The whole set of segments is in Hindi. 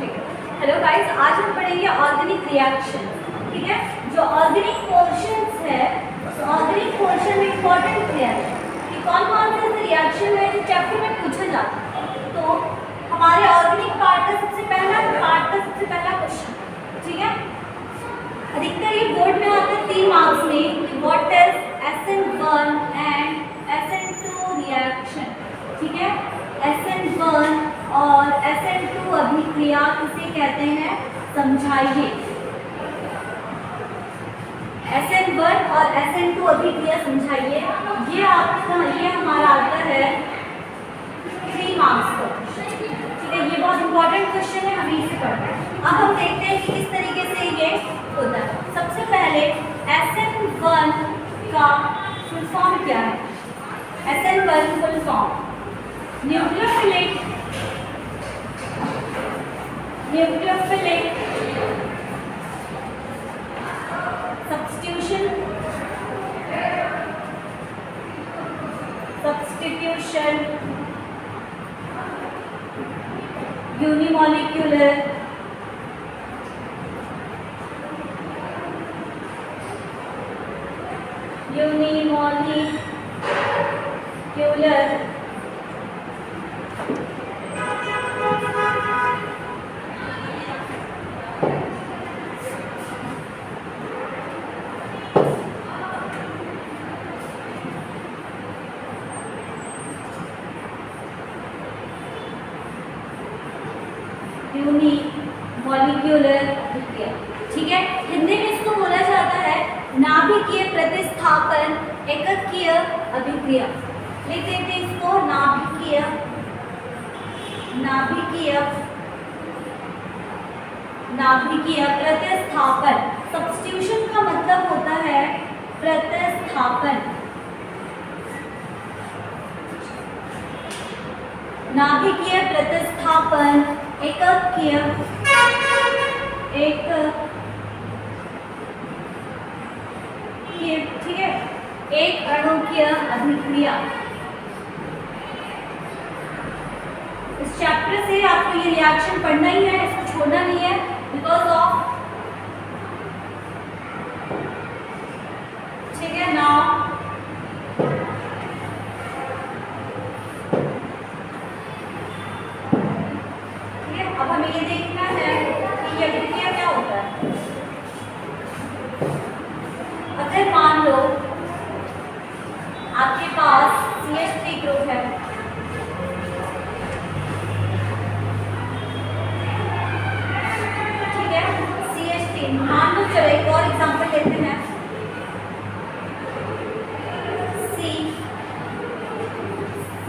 हेलो गाइस, आज हम पढ़ेंगे ऑर्गेनिक रिएक्शन। ठीक है, जो ऑर्गेनिक पोर्शंस है, ऑर्गेनिक पोर्शन में इंपॉर्टेंट है कि कौन कौन से रिएक्शन है जो चैप्टर में पूछा जाता है। तो हमारे ऑर्गेनिक पार्ट का सबसे पहला क्वेश्चन, ठीक है, अधिकतर ये बोर्ड में आता है 3 मार्क्स में कि what is SN1 and SN2 reaction. ठीक है, SN1 और SN2 अभिक्रिया किसे कहते हैं, समझाइए। SN1 और SN2 अभिक्रिया समझाइए। ये हमारा आता है 3 मार्क्स का। ठीक है, ये बहुत इंपॉर्टेंट क्वेश्चन है, हमें इसे पढ़ना है। अब हम देखते हैं कि किस तरीके से ये होता है। सबसे पहले SN1 का फुल फॉर्म क्या है। SN1 full form nucleophilic substitution unimolecular unimolecular अभिक्रिया। ठीक है, हिंदी में इसको बोला जाता है नाभिकीय प्रतिस्थापन एककीय अभिक्रिया। लिख देते हैं इसको नाभिकीय प्रतिस्थापन। सब्स्टिट्यूशन का मतलब होता है प्रतिस्थापन। नाभिकीय प्रतिस्थापन एककीय ठीक है, एक अणुकीय अभिक्रिया। इस चैप्टर से आपको ये रिएक्शन पढ़ना ही है, इसको छोड़ना नहीं है, बिकॉज ऑफ, ठीक है ना। ठीक है, अब हमें ये देखना है कि ये अभिक्रिया क्या होता है। अगर मान लो आपके पास CH3 ग्रुप है, ठीक है, CH3 मान लो। चलो एक और एग्जांपल लेते हैं,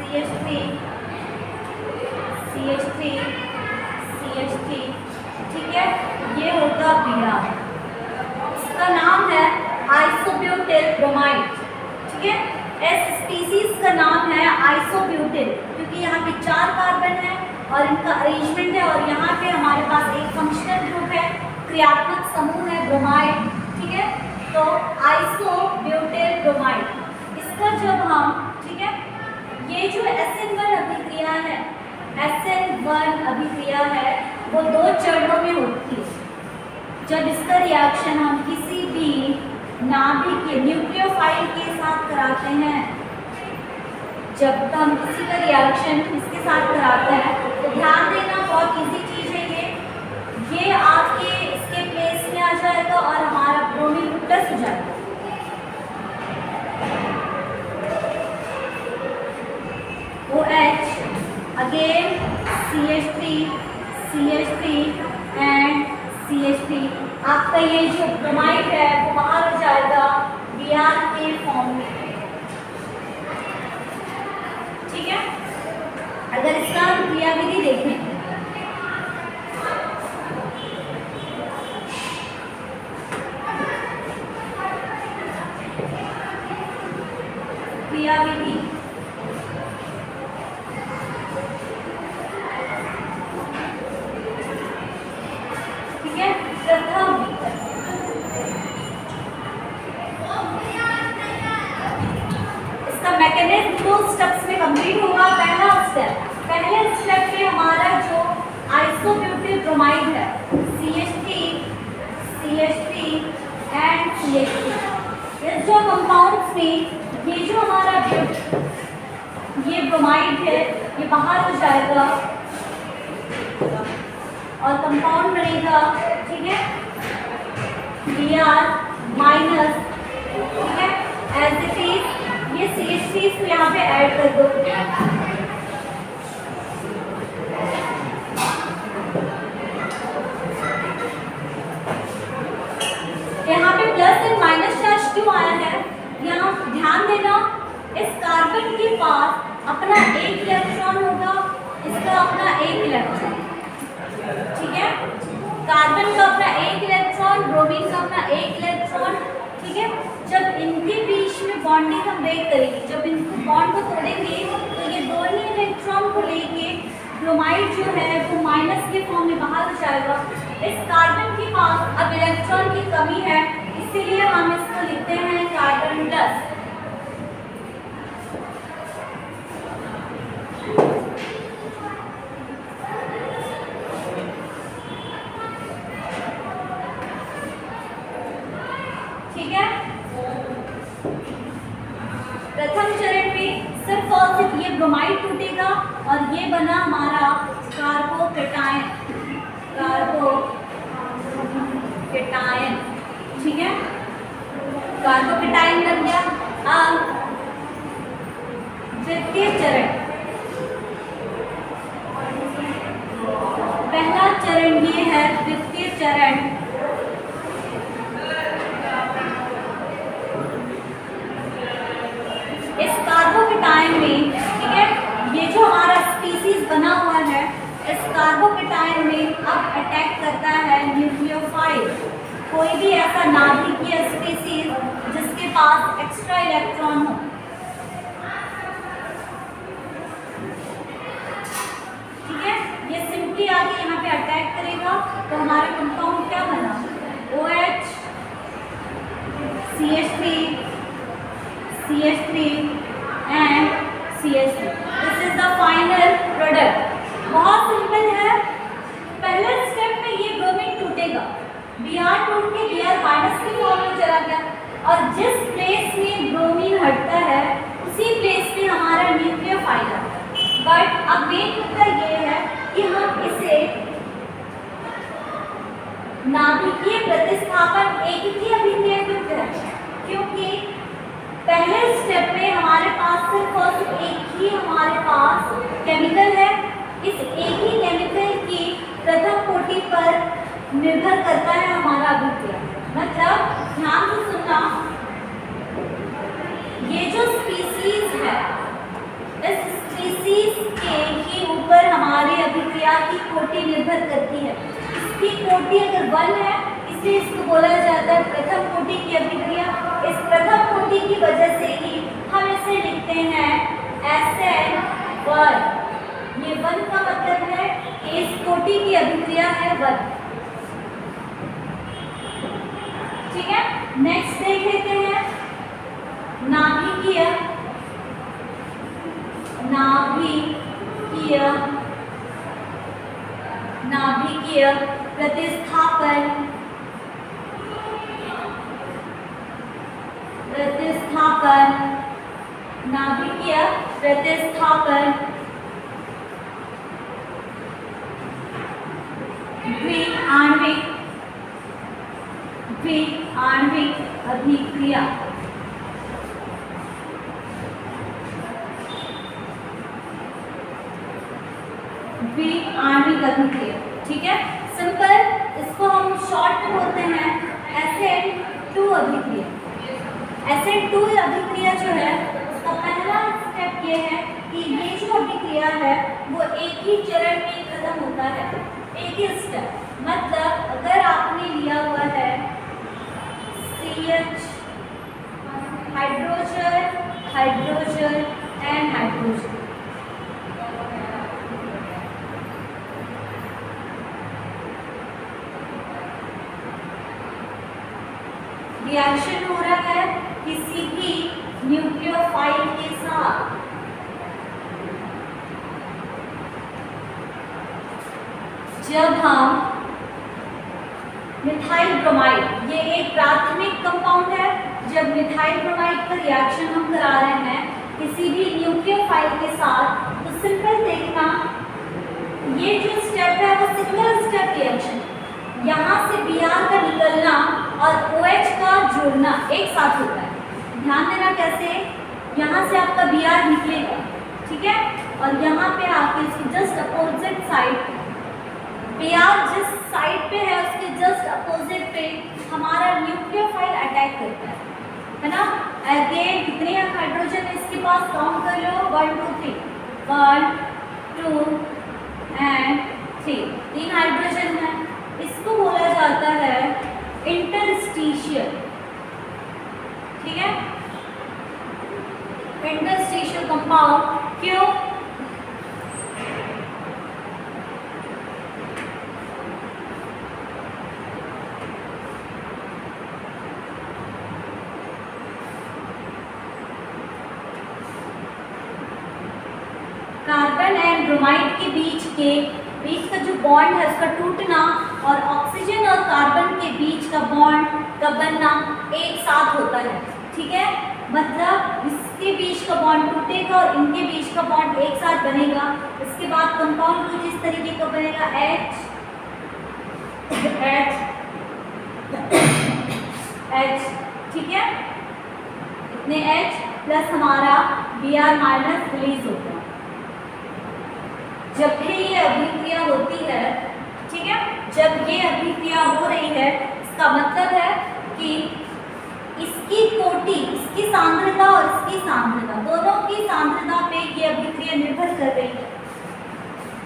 CH3 ठीक है, ये होगा बीड़ा। इसका नाम है आइसोब्यूटिल ब्रोमाइड। ठीक है, एस स्पीसीज का नाम है आइसोब्यूटिल, क्योंकि यहाँ पे 4 कार्बन है और इनका अरेंजमेंट है, और यहाँ पे हमारे पास एक फंक्शनल ग्रुप है, क्रियात्मक समूह है ब्रोमाइड। ठीक है, तो आइसोब्यूटिल ब्रोमाइड। इसका जब हम, ठीक है, ये जो SN1 अभिक्रिया है, SN1 अभिक्रिया है, वो 2 चरणों में होती है। जब इसका रिएक्शन हम किसी भी नाभिकीय न्यूक्लियोफाइल के साथ कराते हैं, जब हम किसी का रिएक्शन इसके साथ कराते हैं, तो ध्यान देना, बहुत इजी चीज है ये आपके इसके प्लेस में आ जाएगा और हमारा ब्रोमीन प्लस हो जाएगा। OH again CH3 and CH3। आपका ये जो ब्रोमाइड है वो बाहर हो जाएगा Br के फॉर्म में। ठीक है, अगर इसका क्रियाविधि देखें, क्रियाविधि, ठीक है, प्रथम इसका मैकेनिज्म 2 स्टेप्स में कंप्लीट होगा। पहला स्टेप, पहले स्टेप में हमारा जो ब्रोमाइड है, CH3 एंड CH3। इस जो कंपाउंड्स में ये जो हमारा ये ब्रोमाइड है ये बाहर हो जाएगा और कंपाउंड बनेगा, ठीक है, Br माइनस, ठीक है, एज इट इज। ये CH3 को यहाँ पे ऐड कर दो, यहाँ पे प्लस एंड माइनस चार्ज क्यों आया है, यहाँ ध्यान देना। इस कार्बन के पास अपना एक इलेक्ट्रॉन होगा, इसका अपना एक इलेक्ट्रॉन, ठीक है, कार्बन का अपना एक इलेक्ट्रॉन, ब्रोमीन का अपना एक इलेक्ट्रॉन, ठीक है। जब इनके बीच में बॉन्डिंग हम ब्रेक करेंगे, जब इनको बॉन्ड को तोड़ेंगे तो ये दोनों इलेक्ट्रॉन को लेके ब्रोमाइड जो है वो माइनस के फॉर्म में बाहर हो जाएगा। इस कार्बन के पास अब इलेक्ट्रॉन की कमी है, इसीलिए हम इसको लिखते हैं कार्बन प्लस। ठीक है, प्रथम चरण में सिर्फ और सिर्फ ये ब्रोमाइड टूटेगा और ये बना हमारा कार्बोकेटायन, ठीक है, कार्बोकेटायन बन गया। अब द्वितीय चरण, पहला चरण ये है, द्वितीय चरण इस कार्बोकेटायन में, ठीक है, ये जो हमारा स्पीसीज बना हुआ है इस कार्बोकेटायन में अब अटैक करता है न्यूक्लियोफाइल, कोई भी ऐसा नाभिकीय स्पीसीज जिसके पास एक्स्ट्रा इलेक्ट्रॉन हो, ठीक है, ये सिंपली आके यहाँ पे अटैक करेगा तो हमारा कंपाउंड क्या बना, OH CH3 and CH3। This is the final product. बहुत सिंपल है। पहले स्टेप में ये ब्रोमीन टूटेगा, Br टूट के Br माइनस की फॉर्म में चला गया और जिस प्लेस में ब्रोमीन हटता है उसी प्लेस में हमारा न्यूक्लियोफाइल आता है। बट अब मेन मुद्दा ये है कि हम इसे नाभिकीय प्रतिस्थापन एककीय अभिक्रिया क्यों करें, क्योंकि पहले स्टेप में हमारे पास सिर्फ और सिर्फ एक ही हमारे पास केमिकल है। इस एक ही केमिकल की प्रथम कोटि पर निर्भर करता है हमारा अभिक्रिया। मतलब ध्यान से सुनना, ये जो स्पीसीज है इस स्पीसीज के ऊपर हमारी अभिक्रिया की कोटि निर्भर करती है। इसकी कोटि अगर 1 है इसलिए इसको बोला जाता है प्रथम कोटि की अभिक्रिया। इस प्रथम कोटि की वजह से ही हम इसे लिखते हैं SN1। ये 1 का मतलब है कि इस कोटि की अभिक्रिया है 1। ठीक है, नेक्स्ट देख लेते हैं नाभिकीय प्रतिस्थापन नाभिकीय प्रतिस्थापन द्विआण्विक अभिक्रिया। द्विआण्विक अभिक्रिया, ठीक है, सिंपल, इसको हम शॉर्ट में बोलते हैं SN2 अभिक्रिया। SN2 अभिक्रिया जो है उसका पहला स्टेप ये है कि ये जो अभिक्रिया है वो एक ही चरण में खत्म होता है, एक ही स्टेप। मतलब अगर आपने लिया हुआ है CH hydrogen and hydrogen, reaction हो रहा है किसी भी न्यूक्लियोफाइल के साथ, जब हम मिथाइल ब्रोमाइड, ये एक प्राथमिक कंपाउंड है, जब मिथाइल ब्रोमाइड का रिएक्शन हम करा रहे हैं किसी भी न्यूक्लियोफाइल के साथ, तो सिंपल देखना ये जो स्टेप है वो सिंगल स्टेप रिएक्शन, यहाँ से Br का निकलना और OH का जुड़ना एक साथ होता है। ध्यान देना कैसे, यहाँ से आपका Br निकलेगा, ठीक है, और यहाँ पे आके इसकी जस्ट अपोजिट साइड, Br जिस साइड पे है उसके जस्ट अपोजिट पे हमारा न्यूक्लियोफाइल अटैक करता है ना। अगेन कितने हाइड्रोजन है इसके पास, काउंट कर लो, 1 2 3, 1 2 एंड 3, 3 हाइड्रोजन है। इसको बोला जाता है इंटरस्टिशियल, ठीक है, इंटरस्टिशियल कंपाउंड। क्यों? कार्बन एंड ब्रोमाइड के बीच का जो बॉन्ड है उसका टूटना और ऑक्सीजन और कार्बन के बीच का बॉन्ड का बनना एक साथ होता है, ठीक है, मतलब इसके बीच का बॉन्ड टूटेगा और इनके बीच का बॉन्ड एक साथ बनेगा। इसके बाद कंपाउंड कुछ इस तरीके का बनेगा, H ठीक है, इतने H प्लस हमारा Br माइनस रिलीज होता है। जब भी ये अभिक्रिया होती है, ठीक है, जब ये अभिक्रिया हो रही है, इसका मतलब है कि इसकी कोटि, इसकी सांद्रता और इसकी सांद्रता, दोनों की सांद्रता पे ये अभिक्रिया निर्भर कर रही है।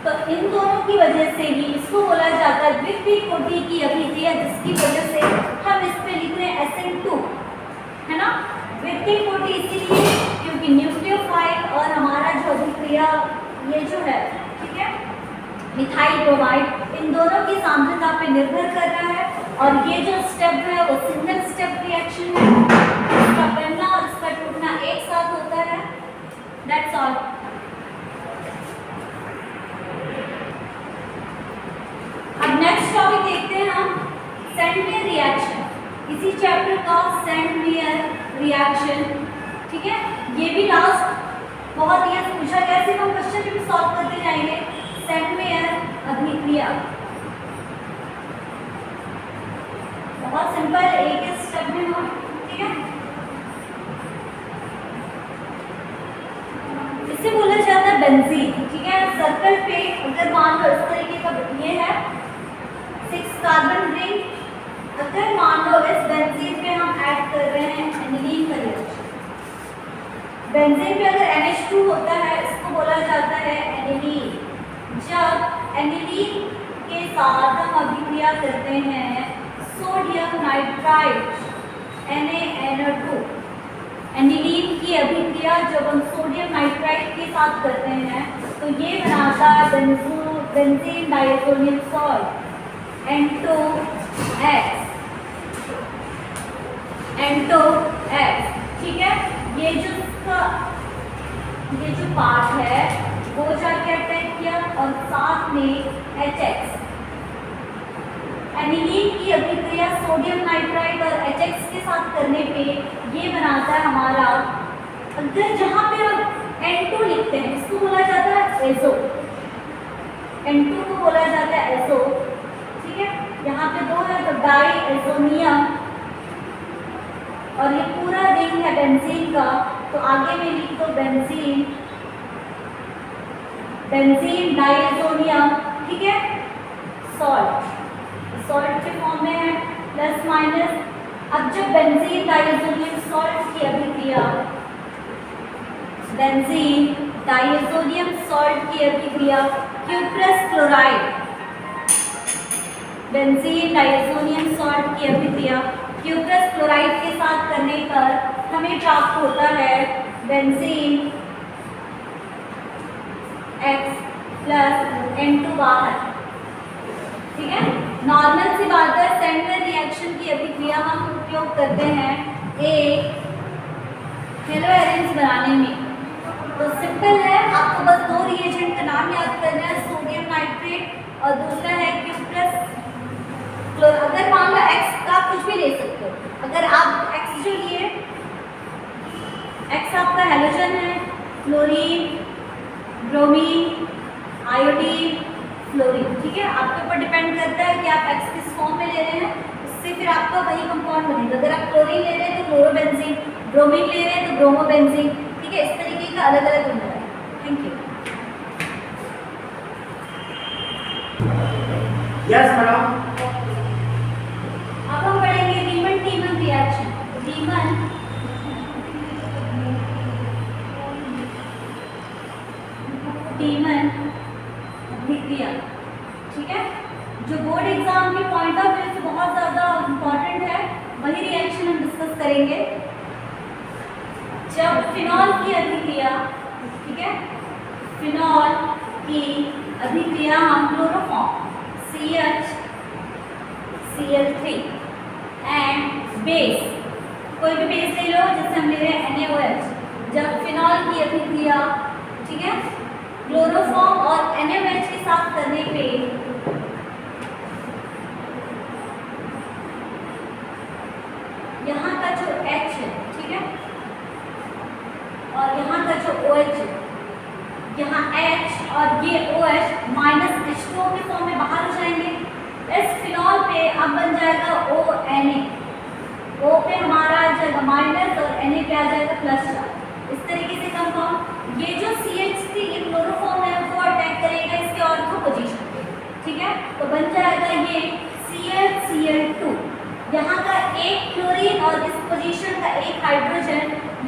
तो इन दोनों की वजह से ही इसको बोला जाता है द्वितीय कोटि की अभिक्रिया, जिसकी वजह से हम इस पे लिख रहे हैं SN2, है ना। द्वितीय कोटि इसीलिए क्योंकि न्यूक्लियोफाइल और हमारा जो अभिक्रिया ये जो है, ठीक है, मिथाइल ब्रोमाइड, इन दोनों की सांद्रता पे निर्भर कर रहा है। और ये जो स्टेप है वो सिंगल स्टेप रिएक्शन है, इसका बनना और इसका टूटना एक साथ होता है। That's all. अब नेक्स्ट टॉपिक देखते हैं हम, सेंट-मेयर रिएक्शन, इसी चैप्टर का सेंट-मेयर रिएक्शन, ठीक है। ये भी लास्ट बहुत ये पूछा गया, सिर्फ हम क्वेश्चन भी सॉल्व करते जाएंगे। सेंट-मेयर अभिक्रिया बहुत सिंपल, एक स्टेप में हो, ठीक है। इसे बोला जाता है बेंजीन, ठीक है। सर्कल पे अगर मान लो इस तरीके का ये है 6 कार्बन रिंग, अगर मान लो इस बेंजीन पे हम ऐड कर रहे हैं एनिलीन का रिएक्शन, बेंजीन पे अगर NH2 होता है, इसको बोला जाता है एनिलीन। जब एनिलीन के साथ हम अभिक्रिया करते हैं सोडियम नाइट्राइड NaNO2, एनिलीन की अभिक्रिया जब हम सोडियम नाइट्राइड के साथ करते हैं तो ये बनाता है बेंजीन डाइसोनियम सॉल्ट N2X, ठीक है। ये जो पार्ट है वो जाके अटैक किया और साथ में HX, एनिलीन की अभिक्रिया सोडियम नाइट्राइड और HX के साथ करने पे ये बनाता है हमारा, अगर जहाँ पे हम N2 लिखते हैं इसको बोला जाता है एजो, N2 को बोला जाता है एजो, ठीक है। यहाँ पे 2 है तो डाई एजोनियम, और ये पूरा रिंग है बेंजीन का, तो आगे में लिख दो बेंजीन डाइएजोनियम, ठीक है, सॉल्ट के फॉर्म में है, प्लस माइनस। अब जब बेंजीन डाइएजोनियम सॉल्ट की अभिक्रिया, cuprous chloride, benzene diazonium salt की अभिक्रिया क्यूप्रस क्लोराइड के साथ करने पर हमें प्राप्त होता है बेंजीन X प्लस N2 बाहर, ठीक है। नॉर्मल सी बात है, सेंट-मेयर रिएक्शन की अभिक्रिया हम उपयोग करते हैं एक हेलो एरेंज बनाने में। तो सिंपल है, आपको बस 2 रिएजेंट का नाम याद करना है, सोडियम नाइट्रेट और दूसरा है अगर आप X जो लिए, X आपका हैलोजन है, फ्लोरीन, ब्रोमीन, आयोडीन, फ्लोरीन, ठीक है। आपके ऊपर डिपेंड करता है कि आप X किस फॉर्म में ले रहे हैं, उससे फिर आपका वही कंपाउंड बनेगा। अगर आप क्लोरीन ले रहे हैं तो क्लोरोबेंजीन, ब्रोमीन ले रहे हैं तो ब्रोमोबेंजीन, ठीक है। इस तरीके का अलग अलग बन रहा है। Thank you. Yes madam. अब हम पढ़ेंगे रीमन-टीमन रिएक्शन। रीमन टीमन अभिक्रिया, ठीक है। जो बोर्ड एग्जाम के पॉइंट ऑफ व्यू से बहुत ज़्यादा इम्पॉर्टेंट है, वही रिएक्शन हम डिस्कस करेंगे। जब फिनॉल की अभिक्रिया, ठीक है, फिनॉल की अभिक्रिया हम chloroform CH Cl3 and base, कोई भी बेस ले लो, जैसे हम ले रहे हैं NaOH। जब फिनॉल की अभिक्रिया, ठीक है, क्लोरोफॉर्म और NaOH के साथ करने पे यहाँ का जो H है, ठीक है, और यहाँ का जो OH है, यहाँ H और ये OH -H2O के फॉर्म में बाहर हो जाएंगे। इस फिनॉल पे अब बन जाएगा ONA, O पे हमारा आ जाएगा माइनस और Na पे आ जाएगा प्लस चार्ज। इस तरीके से कंपाउंड, ये जो CH3 ये क्लोरोफॉर्म है वो अटैक करेगा इसके ऑर्थो पोजीशन पे, ठीक है। तो बन जाएगा ये ClCl2, यहाँ का एक क्लोरीन और इस पोजीशन का एक हाइड्रोजन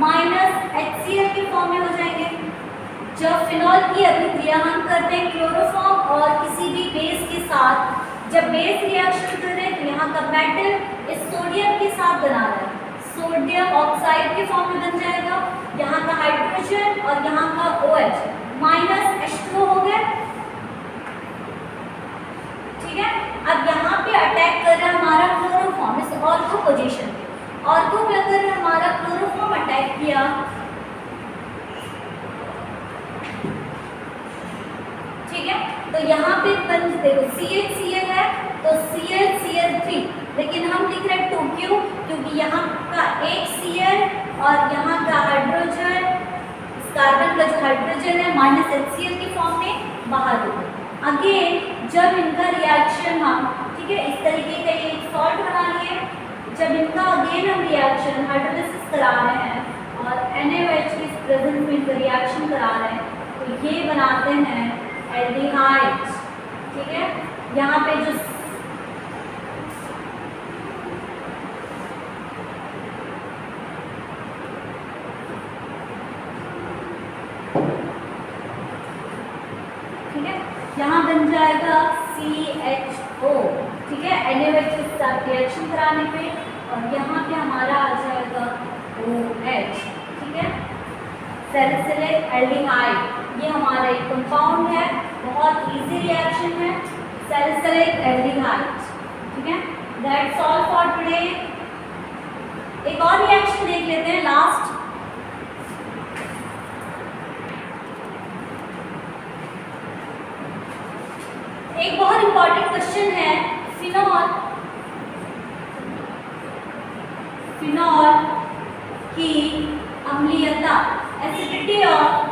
-HCl के फॉर्म में हो जाएंगे। जब फिनॉल की अभिक्रिया हम करते हैं क्लोरोफॉर्म और किसी भी बेस के साथ, जब बेस रिएक्शन कर रहे हैं तो यहाँ का मेटल इस सोडियम के साथ बना रहा है, सोडियम ऑक्साइड के फॉर्म में बन जाएगा। यहाँ का हाइड्रोजन और यहाँ का OH -H2O हो गया, ठीक है। अब यहाँ पे अटैक कर रहा है हमारा क्लोरोफॉर्म इस ऑर्थो पोजीशन पे। ऑर्थो पे अगर हमारा क्लोरोफॉर्म अटैक किया, ठीक है, तो यहाँ पे बन देखो CHCl है तो ClCl3, लेकिन हम लिख रहे हैं 2, क्यों? क्योंकि यहाँ का एक Cl और यहाँ का हाइड्रोजन, कार्बन का जो हाइड्रोजन है -HCl के फॉर्म में बाहर हो गया। अगेन जब इनका रिएक्शन हम, ठीक है, इस तरीके का ये एक सॉल्ट बना लिए, जब इनका अगेन हम रिएक्शन हाइड्रोलिसिस करा रहे हैं और NaOH की प्रेजेंस में इनका रिएक्शन करा रहे हैं, तो ये बनाते हैं एल्डिहाइड, ठीक है। यहाँ पे जो ठीक है, यहाँ बन जाएगा CHO, ठीक है, NaOH के साथ रिएक्शन कराने पे, और यहाँ पे हमारा आ जाएगा OH, ठीक है, सैलिसिलिक एल्डिहाइड। ये हमारा एक कंपाउंड है, बहुत इजी रिएक्शन है, सैलिसिलिक एल्डिहाइड, ठीक है। That's all for today. एक और रिएक्शन देख लेते हैं लास्ट। एक बहुत इंपॉर्टेंट क्वेश्चन है, फिनॉल की अम्लीयता, एसिडिटी ऑफ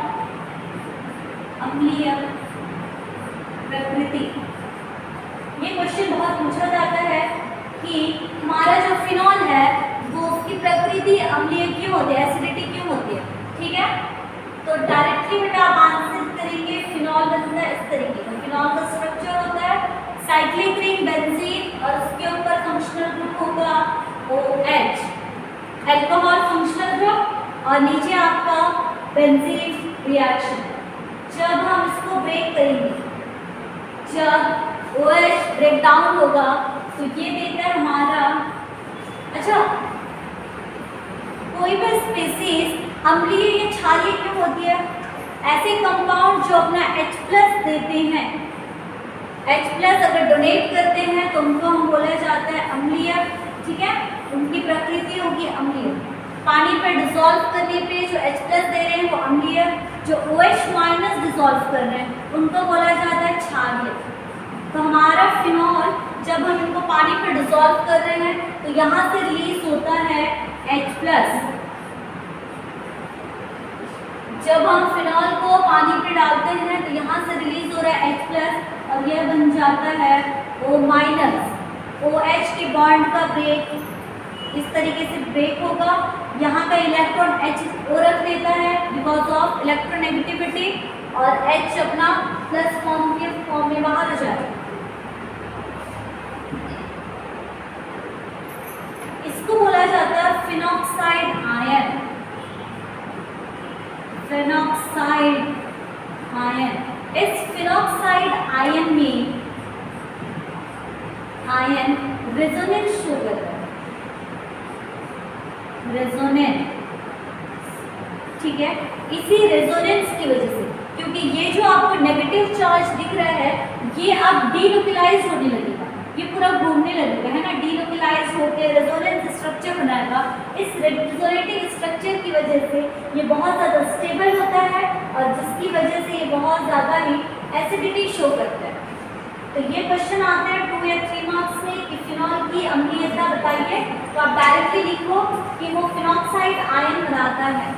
अम्लीय प्रकृति। ये क्वेश्चन बहुत पूछा जाता है कि हमारा जो फिनॉल है वो उसकी प्रकृति अम्लीय क्यों होती है, एसिडिटी क्यों होती है, ठीक है। तो डायरेक्टली बेटा आप आंसर करेंगे, फिनॉल बनता है इस तरीके का। फिनॉल का स्ट्रक्चर होता है साइक्लिक रिंग बेंजीन और उसके ऊपर फंक्शनल ग्रुप होगा OH, अल्कोहल फंक्शनल ग्रुप, और नीचे आपका बेंजीन रिएक्शन। जब हम इसको ब्रेक करेंगे, जब OH ब्रेक डाउन होगा तो ये देता है हमारा, अच्छा, कोई भी स्पीसीज अम्लीय या क्षारीय क्यों होती है? ऐसे कंपाउंड जो अपना H+ देते हैं, H+ अगर डोनेट करते हैं तो उनको हम बोला जाता है अम्लीय, ठीक है, उनकी प्रकृति होगी अम्लीय। पानी पर डिसॉल्व करने पे जो H+ दे रहे हैं वो अम्लीय, जो OH- डिसॉल्व कर रहे हैं उनको बोला जाता है क्षारीय। तो हमारा फिनॉल जब हम इनको पानी पर डिसॉल्व कर रहे हैं तो यहाँ से रिलीज होता है H+। जब हम फिनॉल को पानी पे डालते हैं तो यहाँ से रिलीज हो रहा है H+ और यह बन जाता है O-। OH के बॉन्ड का ब्रेक इस तरीके से ब्रेक होगा। यहाँ का इलेक्ट्रॉन H रख लेता है बिकॉज ऑफ इलेक्ट्रोनेगेटिविटी और H अपना प्लस फॉर्म के फॉर्म में बाहर आ जाएगा। इसको बोला जाता है फिनॉक्साइड आयन। Phenoxide ion. इस फिनॉक्साइड आयन में आयन रेजोनेंस शो करता है, रेजोनेंस, ठीक है। इसी रेजोनेंस की वजह से, क्योंकि ये जो आपको नेगेटिव चार्ज दिख रहा है ये अब डीलोकलाइज होने लगेगा, ये पूरा घूमने लगेगा, है ना, डीलोकलाइज होकर रेजोनेंस स्ट्रक्चर बनाएगा। इस रेजोनेटिंग स्ट्रक्चर की वजह से ये बहुत ज़्यादा स्टेबल होता है और जिसकी वजह से ये बहुत ज़्यादा ही एसिडिटी शो करता है। तो ये क्वेश्चन आते हैं 2 या 3 मार्क्स में कि फिनॉल की अम्लीयता बताइए, तो आप डायरेक्टली लिखो कि वो फिनॉक्साइड आयन बनाता है।